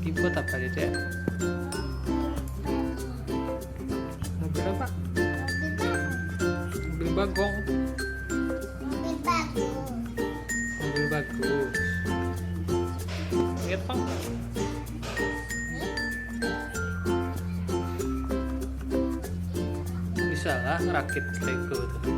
lagi buat apa aja, Cek? Mobil apa? Mobil bagong. Mobil bagus. Lihat, Bang. Bisa lah rakit Lego tuh.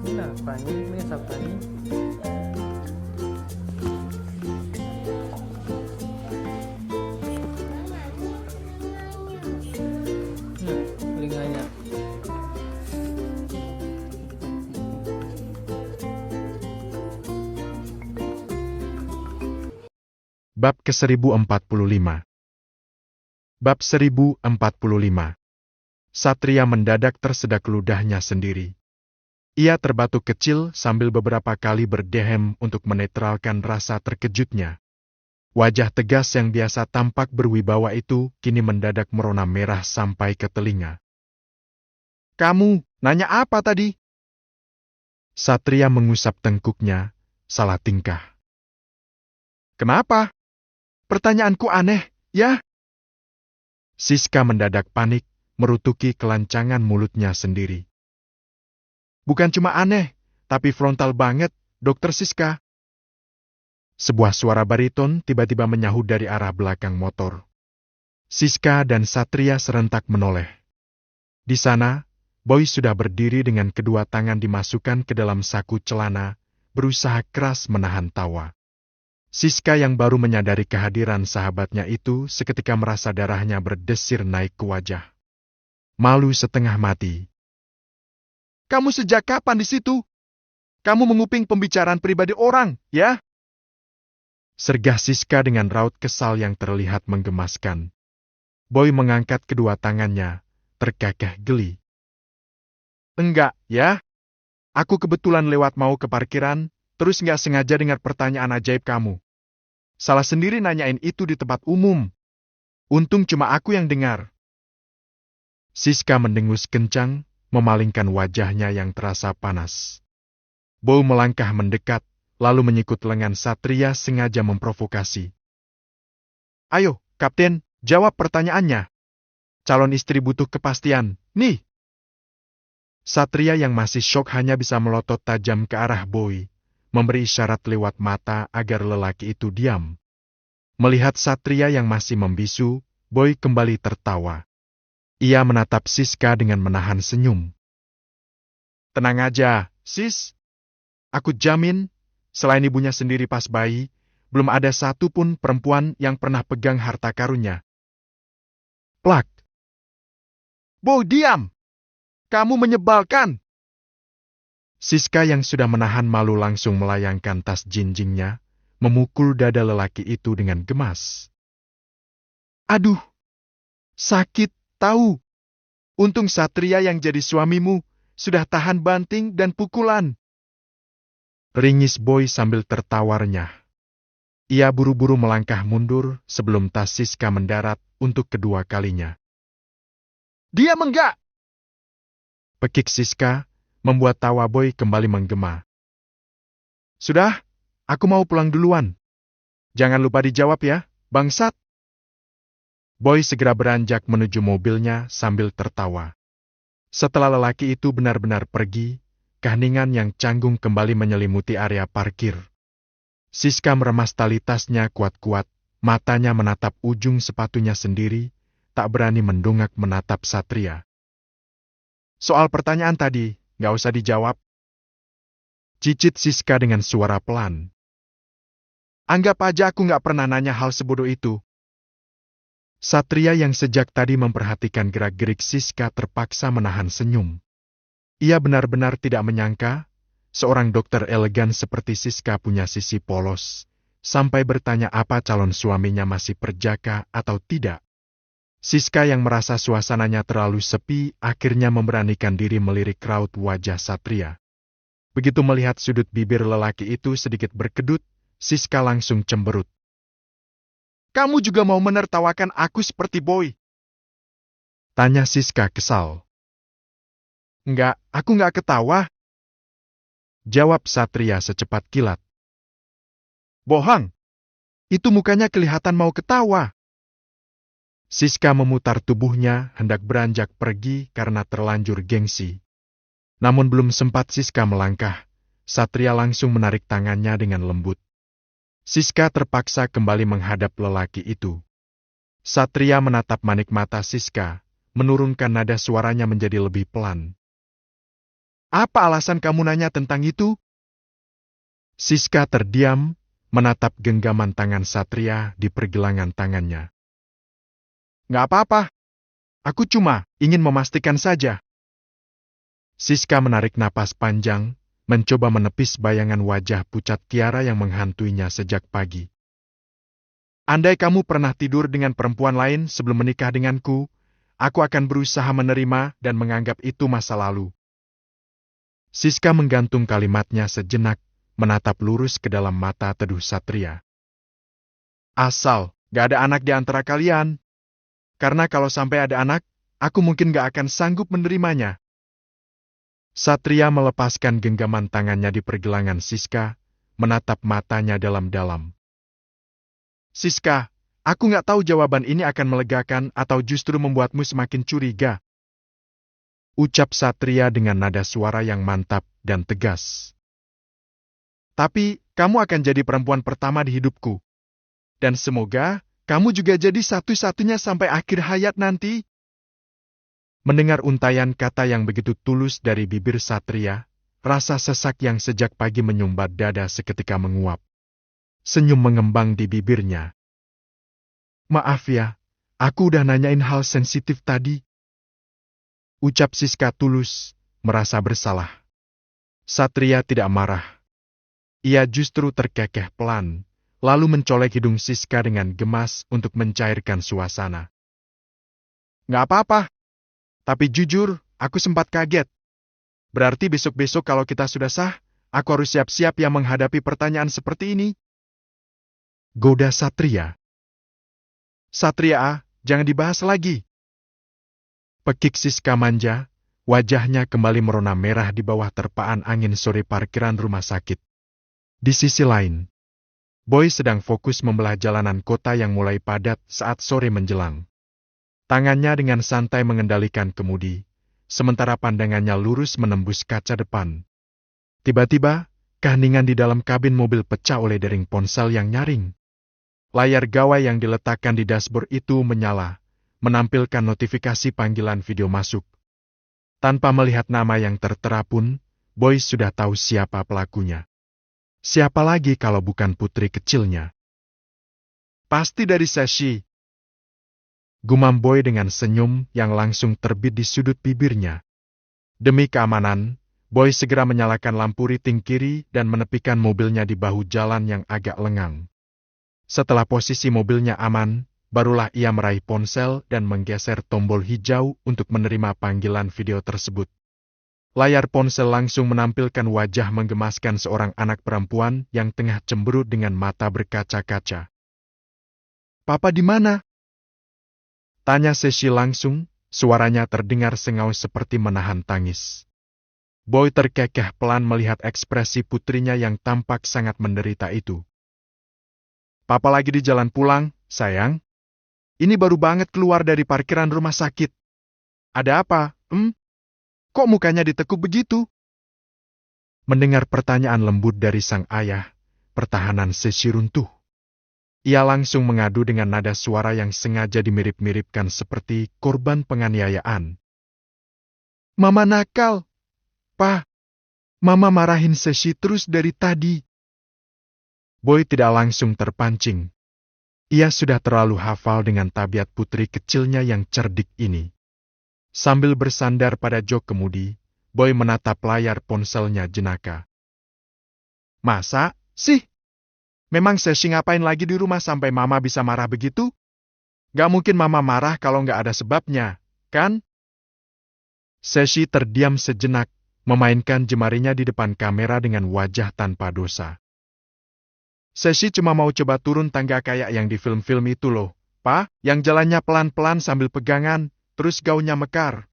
Ini apa nih? Ini apa nih? Telinganya. Bab ke-1045. Bab 1045. Satria mendadak tersedak ludahnya sendiri. Ia terbatuk kecil sambil beberapa kali berdehem untuk menetralkan rasa terkejutnya. Wajah tegas yang biasa tampak berwibawa itu kini mendadak merona merah sampai ke telinga. "Kamu nanya apa tadi?" Satria mengusap tengkuknya, salah tingkah. "Kenapa? Pertanyaanku aneh, ya?" Siska mendadak panik, merutuki kelancangan mulutnya sendiri. "Bukan cuma aneh, tapi frontal banget, Dokter Siska." Sebuah suara bariton tiba-tiba menyahut dari arah belakang motor. Siska dan Satria serentak menoleh. Di sana, Boy sudah berdiri dengan kedua tangan dimasukkan ke dalam saku celana, berusaha keras menahan tawa. Siska yang baru menyadari kehadiran sahabatnya itu seketika merasa darahnya berdesir naik ke wajah. Malu setengah mati. "Kamu sejak kapan di situ? Kamu menguping pembicaraan pribadi orang, ya?" Sergah Siska dengan raut kesal yang terlihat menggemaskan. Boy mengangkat kedua tangannya, terkekeh geli. "Enggak, ya. Aku kebetulan lewat mau ke parkiran, terus nggak sengaja dengar pertanyaan ajaib kamu. Salah sendiri nanyain itu di tempat umum. Untung cuma aku yang dengar." Siska mendengus kencang, memalingkan wajahnya yang terasa panas. Boy melangkah mendekat, lalu menyikut lengan Satria sengaja memprovokasi. "Ayo, Kapten, jawab pertanyaannya. Calon istri butuh kepastian, nih." Satria yang masih syok hanya bisa melotot tajam ke arah Boy, memberi isyarat lewat mata agar lelaki itu diam. Melihat Satria yang masih membisu, Boy kembali tertawa. Ia menatap Siska dengan menahan senyum. "Tenang aja, Sis. Aku jamin, selain ibunya sendiri pas bayi, belum ada satu pun perempuan yang pernah pegang harta karunnya." Plak. "Boy, diam! Kamu menyebalkan!" Siska yang sudah menahan malu langsung melayangkan tas jinjingnya, memukul dada lelaki itu dengan gemas. "Aduh, sakit, tahu. Untung Satria yang jadi suamimu sudah tahan banting dan pukulan." Ringis Boy sambil tertawarnya. Ia buru-buru melangkah mundur sebelum tas Siska mendarat untuk kedua kalinya. "Diam enggak!" Pekik Siska membuat tawa Boy kembali menggema. "Sudah, aku mau pulang duluan. Jangan lupa dijawab ya, bangsat." Boy segera beranjak menuju mobilnya sambil tertawa. Setelah lelaki itu benar-benar pergi, keheningan yang canggung kembali menyelimuti area parkir. Siska meremas tali tasnya kuat-kuat, matanya menatap ujung sepatunya sendiri, tak berani mendongak menatap Satria. "Soal pertanyaan tadi, nggak usah dijawab," cicit Siska dengan suara pelan. "Anggap aja aku nggak pernah nanya hal sebodoh itu." Satria yang sejak tadi memperhatikan gerak-gerik Siska terpaksa menahan senyum. Ia benar-benar tidak menyangka, seorang dokter elegan seperti Siska punya sisi polos, sampai bertanya apa calon suaminya masih perjaka atau tidak. Siska yang merasa suasananya terlalu sepi, akhirnya memberanikan diri melirik raut wajah Satria. Begitu melihat sudut bibir lelaki itu sedikit berkedut, Siska langsung cemberut. kamu juga mau menertawakan aku seperti Boy? Tanya Siska kesal. Enggak, aku enggak ketawa. Jawab Satria secepat kilat. Bohong. Itu mukanya kelihatan mau ketawa. Siska memutar tubuhnya hendak beranjak pergi karena terlanjur gengsi. Namun belum sempat Siska melangkah, Satria langsung menarik tangannya dengan lembut. Siska terpaksa kembali menghadap lelaki itu. Satria menatap manik mata Siska, menurunkan nada suaranya menjadi lebih pelan. Apa alasan kamu nanya tentang itu? Siska terdiam, menatap genggaman tangan Satria di pergelangan tangannya. Nggak apa-apa. Aku cuma ingin memastikan saja. Siska menarik napas panjang, mencoba menepis bayangan wajah pucat Tiara yang menghantuinya sejak pagi. Andai kamu pernah tidur dengan perempuan lain sebelum menikah denganku, aku akan berusaha menerima dan menganggap itu masa lalu. Siska menggantung kalimatnya sejenak, menatap lurus ke dalam mata teduh Satria. Asal gak ada anak di antara kalian. Karena kalau sampai ada anak, aku mungkin gak akan sanggup menerimanya. Satria melepaskan genggaman tangannya di pergelangan Siska, menatap matanya dalam-dalam. Siska, aku nggak tahu jawaban ini akan melegakan atau justru membuatmu semakin curiga. Ucap Satria dengan nada suara yang mantap dan tegas. Tapi, kamu akan jadi perempuan pertama di hidupku. Dan semoga, kamu juga jadi satu-satunya sampai akhir hayat nanti. Mendengar untayan kata yang begitu tulus dari bibir Satria, rasa sesak yang sejak pagi menyumbat dada seketika menguap. Senyum mengembang di bibirnya. Maaf ya, aku udah nanyain hal sensitif tadi. Ucap Siska tulus, merasa bersalah. Satria tidak marah. Ia justru terkekeh pelan, lalu mencolek hidung Siska dengan gemas untuk mencairkan suasana. Nggak apa-apa. Tapi jujur, aku sempat kaget. Berarti besok-besok kalau kita sudah sah, aku harus siap-siap ya menghadapi pertanyaan seperti ini. Goda Satria. Satria, jangan dibahas lagi. Pekik Siska manja, wajahnya kembali merona merah di bawah terpaan angin sore parkiran rumah sakit. Di sisi lain, Boy sedang fokus membelah jalanan kota yang mulai padat saat sore menjelang. Tangannya dengan santai mengendalikan kemudi, sementara pandangannya lurus menembus kaca depan. Tiba-tiba, keheningan di dalam kabin mobil pecah oleh dering ponsel yang nyaring. Layar gawai yang diletakkan di dashboard itu menyala, menampilkan notifikasi panggilan video masuk. Tanpa melihat nama yang tertera pun, Boy sudah tahu siapa pelakunya. Siapa lagi kalau bukan putri kecilnya? Pasti dari Seshi. Gumam Boy dengan senyum yang langsung terbit di sudut bibirnya. Demi keamanan, Boy segera menyalakan lampu riting kiri dan menepikan mobilnya di bahu jalan yang agak lengang. Setelah posisi mobilnya aman, barulah ia meraih ponsel dan menggeser tombol hijau untuk menerima panggilan video tersebut. Layar ponsel langsung menampilkan wajah menggemaskan seorang anak perempuan yang tengah cemberut dengan mata berkaca-kaca. Papa di mana? Tanya Seshi langsung, suaranya terdengar sengaus seperti menahan tangis. Boy terkekeh pelan melihat ekspresi putrinya yang tampak sangat menderita itu. Papa lagi di jalan pulang, sayang. Ini baru banget keluar dari parkiran rumah sakit. Ada apa, Kok mukanya ditekuk begitu? Mendengar pertanyaan lembut dari sang ayah, pertahanan Seshi runtuh. Ia langsung mengadu dengan nada suara yang sengaja dimirip-miripkan seperti korban penganiayaan. Mama nakal. Pa, Mama marahin Seshi terus dari tadi. Boy tidak langsung terpancing. Ia sudah terlalu hafal dengan tabiat putri kecilnya yang cerdik ini. Sambil bersandar pada jok kemudi, Boy menatap layar ponselnya jenaka. Masa sih? Memang Seshi ngapain lagi di rumah sampai Mama bisa marah begitu? Gak mungkin Mama marah kalau gak ada sebabnya, kan? Seshi terdiam sejenak, memainkan jemarinya di depan kamera dengan wajah tanpa dosa. Sesi cuma mau coba turun tangga kayak yang di film-film itu loh, Pa, yang jalannya pelan-pelan sambil pegangan, terus gaunnya mekar.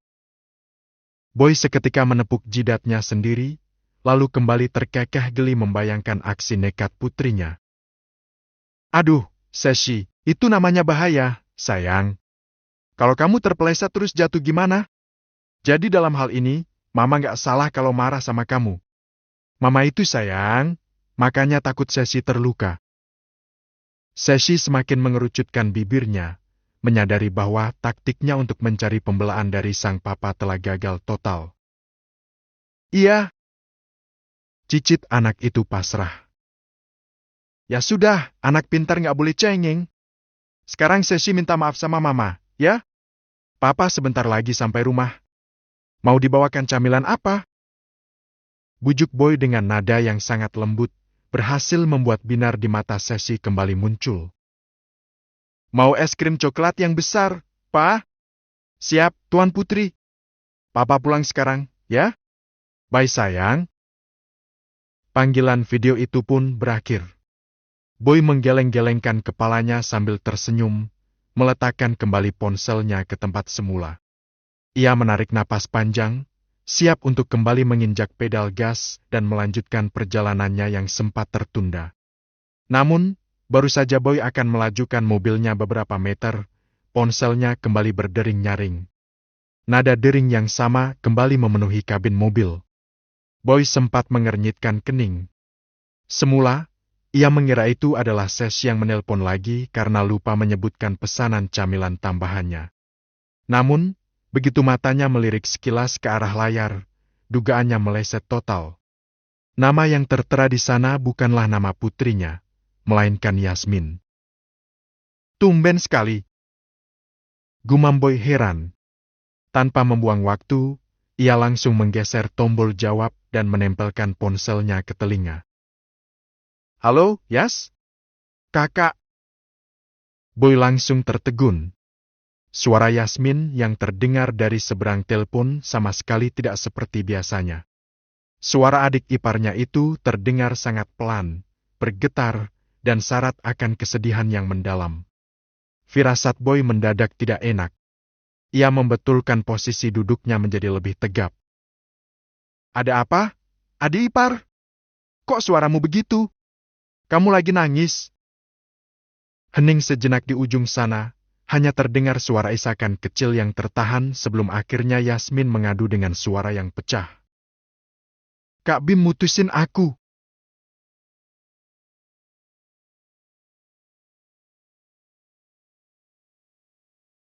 Boy seketika menepuk jidatnya sendiri, lalu kembali terkekeh geli membayangkan aksi nekat putrinya. Aduh, Sesi, itu namanya bahaya, sayang. Kalau kamu terpeleset terus jatuh gimana? Jadi dalam hal ini, Mama nggak salah kalau marah sama kamu. Mama itu sayang, makanya takut Sesi terluka. Sesi semakin mengerucutkan bibirnya, menyadari bahwa taktiknya untuk mencari pembelaan dari sang papa telah gagal total. Iya, cicit anak itu pasrah. Ya sudah, anak pintar nggak boleh cengeng. Sekarang Sesi minta maaf sama Mama, ya? Papa sebentar lagi sampai rumah. Mau dibawakan camilan apa? Bujuk Boy dengan nada yang sangat lembut, berhasil membuat binar di mata Sesi kembali muncul. Mau es krim coklat yang besar, Pa? Siap, Tuan Putri. Papa pulang sekarang, ya? Bye sayang. Panggilan video itu pun berakhir. Boy menggeleng-gelengkan kepalanya sambil tersenyum, meletakkan kembali ponselnya ke tempat semula. Ia menarik napas panjang, siap untuk kembali menginjak pedal gas dan melanjutkan perjalanannya yang sempat tertunda. Namun, baru saja Boy akan melajukan mobilnya beberapa meter, ponselnya kembali berdering nyaring. Nada dering yang sama kembali memenuhi kabin mobil. Boy sempat mengernyitkan kening. Semula, ia mengira itu adalah Ses yang menelpon lagi karena lupa menyebutkan pesanan camilan tambahannya. Namun, begitu matanya melirik sekilas ke arah layar, dugaannya meleset total. Nama yang tertera di sana bukanlah nama putrinya, melainkan Yasmin. Tumben sekali. Gumam Boy heran. Tanpa membuang waktu, ia langsung menggeser tombol jawab dan menempelkan ponselnya ke telinga. Halo, Yas? Kakak. Boy langsung tertegun. Suara Yasmin yang terdengar dari seberang telepon sama sekali tidak seperti biasanya. Suara adik iparnya itu terdengar sangat pelan, bergetar, dan syarat akan kesedihan yang mendalam. Firasat Boy mendadak tidak enak. Ia membetulkan posisi duduknya menjadi lebih tegap. Ada apa? Adik ipar? Kok suaramu begitu? Kamu lagi nangis? Hening sejenak di ujung sana, hanya terdengar suara isakan kecil yang tertahan sebelum akhirnya Yasmin mengadu dengan suara yang pecah. Kak Bim mutusin aku.